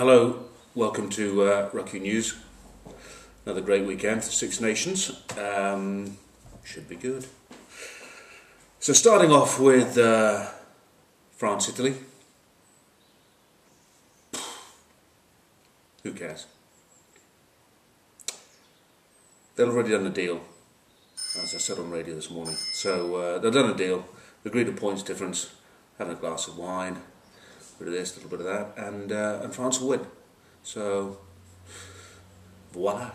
Hello, welcome to RuckU News. Another great weekend for Six Nations. Should be good. So starting off with France, Italy. Who cares? They've already done a deal, as I said on radio this morning. So they've done a deal, agreed a points difference, having a glass of wine, a bit of this, a little bit of that, and France will win. So, voila.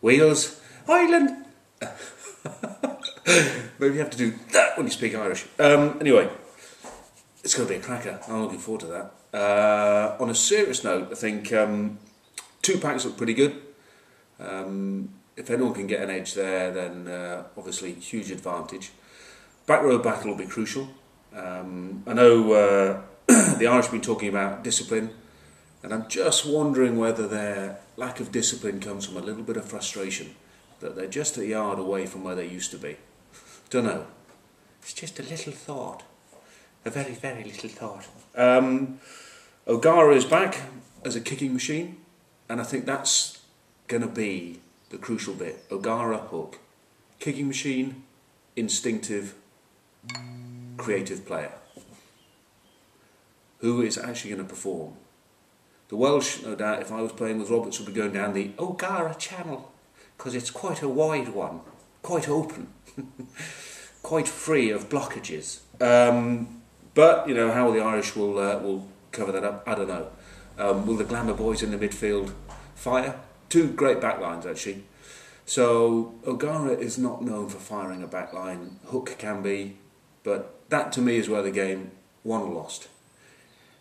Wales, Ireland. Maybe you have to do that when you speak Irish. Anyway, it's going to be a cracker. I'm looking forward to that. On a serious note, I think two packs look pretty good. If anyone can get an edge there, then obviously huge advantage. Back row battle will be crucial. I know the Irish have been talking about discipline, and I'm just wondering whether their lack of discipline comes from a little bit of frustration, that they're just a yard away from where they used to be. Don't know. It's just a little thought. A very, very little thought. O'Gara is back as a kicking machine, and I think that's going to be the crucial bit. O'Gara hook. Kicking machine, instinctive, creative player. Who is actually going to perform? The Welsh, no doubt, if I was playing with Roberts, would be going down the O'Gara channel, because it's quite a wide one, quite open, quite free of blockages. But, you know, how the Irish will cover that up, I don't know. Will the Glamour boys in the midfield fire? Two great backlines, actually. So, O'Gara is not known for firing a backline. Hook can be, but that to me is where the game won or lost.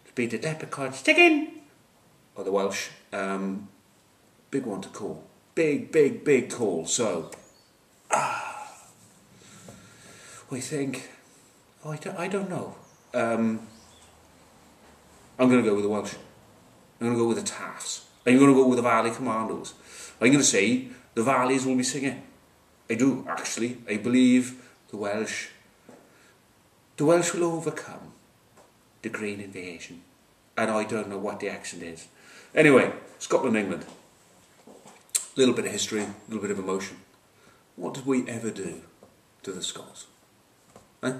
To be the Leprechauns, stick in! Or the Welsh. Big one to call. Big call. So, we think, I don't know. I'm going to go with the Welsh. I'm going to go with the Taffs. I'm going to go with the Valley Commandos. I'm going to say the Valleys will be singing. I do, actually. I believe the Welsh will overcome the Green Invasion. And I don't know what the accent is. Anyway, Scotland, England. A little bit of history, a little bit of emotion. What did we ever do to the Scots? Eh?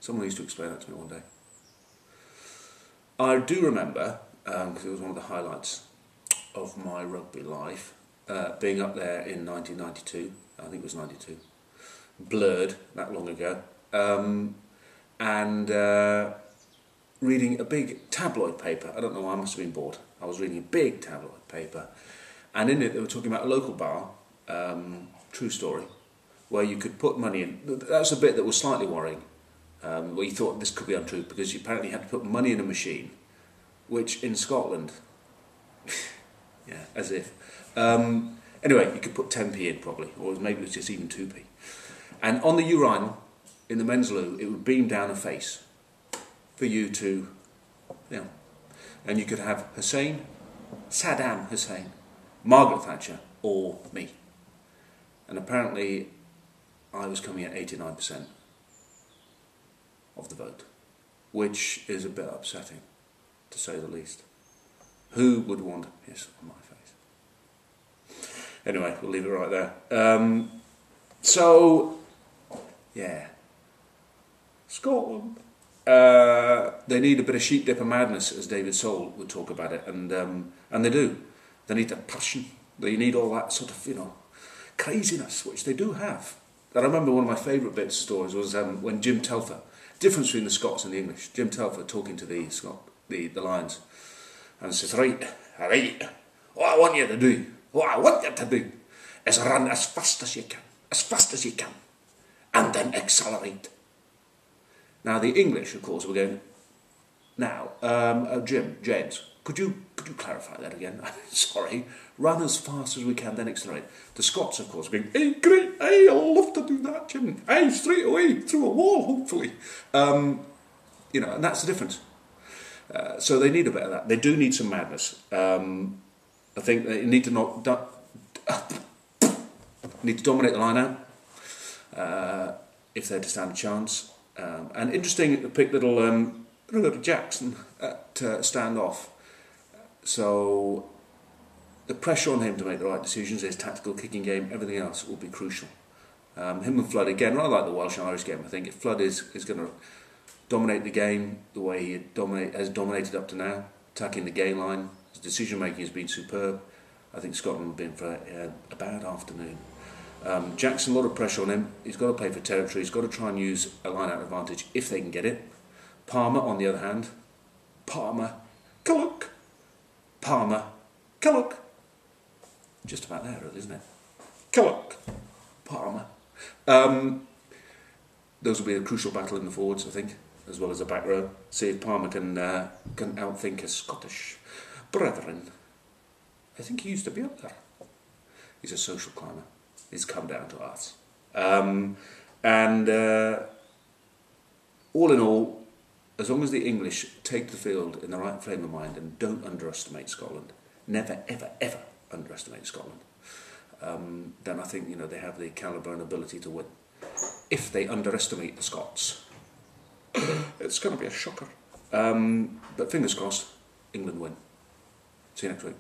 Someone needs to explain that to me one day. I do remember, because it was one of the highlights of my rugby life, being up there in 1992, I think it was 92, blurred, that long ago, and reading a big tabloid paper. I don't know why, I must have been bored. I was reading a big tabloid paper, and in it they were talking about a local bar, true story, where you could put money in. That's a bit that was slightly worrying, where you thought this could be untrue, because you apparently had to put money in a machine, which in Scotland, yeah, as if. Anyway, you could put 10p in probably, or maybe it was just even 2p. And on the urinal, in the men's loo, it would beam down a face for you to, you know, and you could have Hussein, Saddam Hussein, Margaret Thatcher, or me. And apparently, I was coming at 89% of the vote, which is a bit upsetting, to say the least. Who would want a piss on my face? Anyway, we'll leave it right there. So, yeah. Scotland. They need a bit of sheep dipper madness, as David Soul would talk about it, and they do. They need that passion. They need all that sort of, you know, craziness, which they do have. And I remember one of my favourite bits of stories was when Jim Telfer, difference between the Scots and the English, Jim Telfer talking to the Lions, and says, right, what I want you to do is run as fast as you can, and then accelerate. Now the English, of course, were going, now, James, could you clarify that again? Sorry, run as fast as we can, then accelerate. The Scots, of course, were going, hey, great, hey, I'll love to do that, Jim. Hey, straight away, through a wall, hopefully. You know, and that's the difference. So they need a bit of that. They do need some madness. I think they need to dominate the line out if they're to stand a chance. And interesting, pick little going to go to Jackson at stand-off. So the pressure on him to make the right decisions, his tactical kicking game, everything else will be crucial. Him and Flood, again, rather like the Welsh-Irish game, I think. If Flood is going to dominate the game the way he has dominated up to now, attacking the game line, his decision-making has been superb. I think Scotland have been for a bad afternoon. Jackson, a lot of pressure on him. He's got to play for territory. He's got to try and use a line-out advantage if they can get it. Palmer, on the other hand, Palmer, Culloch, Palmer, Culloch. Just about there, really, isn't it? Culloch, Palmer. Those will be a crucial battle in the forwards, I think, as well as the back row. See if Palmer can outthink his Scottish brethren. I think he used to be up there. He's a social climber. He's come down to us. All in all, as long as the English take the field in the right frame of mind and don't underestimate Scotland, never, ever, ever underestimate Scotland, then I think they have the calibre and ability to win. If they underestimate the Scots, it's going to be a shocker. But fingers crossed, England win. See you next week.